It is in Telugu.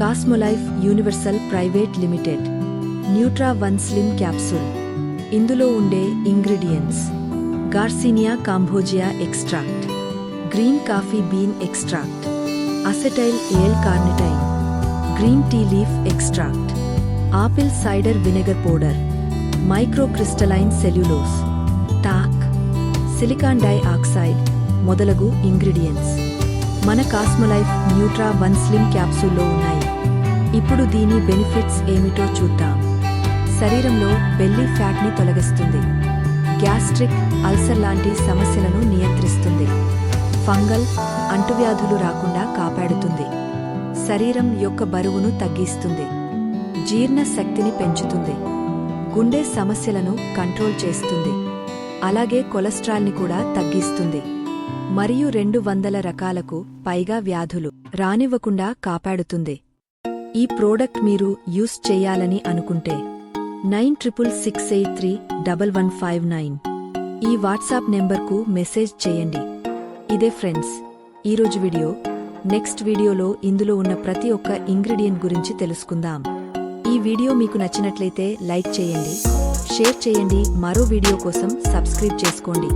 Cosmolife universal private limited nutra one slim capsule. ఇందులో ఉండే ingredients: garcinia cambogia extract, green coffee bean extract, acetyl L carnitine, green tea leaf extract, apple cider vinegar powder, microcrystalline cellulose, talc, silicon dioxide మొదలగు ఇంగ్రీడియంట్స్ మన కాస్మోలైఫ్ న్యూట్రా వన్ స్లిమ్ క్యాప్సూల్లో ఉన్నాయి. ఇప్పుడు దీని బెనిఫిట్స్ ఏమిటో చూద్దాం. శరీరంలో బెల్లీ ఫ్యాట్ని తొలగిస్తుంది, గ్యాస్ట్రిక్ అల్సర్ లాంటి సమస్యలను నియంత్రిస్తుంది, ఫంగల్ అంటువ్యాధులు రాకుండా కాపాడుతుంది, శరీరం యొక్క బరువును తగ్గిస్తుంది, జీర్ణ శక్తిని పెంచుతుంది, గుండె సమస్యలను కంట్రోల్ చేస్తుంది, అలాగే కొలెస్ట్రాల్ని కూడా తగ్గిస్తుంది, మరియు 200 రకాలకు పైగా వ్యాధులు రానివ్వకుండా కాపాడుతుంది. ఈ ప్రోడక్ట్ మీరు యూస్ చేయాలని అనుకుంటే 9666831159 ఈ వాట్సాప్ నెంబర్కు మెసేజ్ చేయండి. ఇదే ఫ్రెండ్స్ ఈరోజు వీడియో. నెక్స్ట్ వీడియోలో ఇందులో ఉన్న ప్రతి ఒక్క ఇంగ్రీడియంట్ గురించి తెలుసుకుందాం. ఈ వీడియో మీకు నచ్చినట్లయితే లైక్ చేయండి, షేర్ చేయండి, మరో వీడియో కోసం సబ్స్క్రైబ్ చేసుకోండి.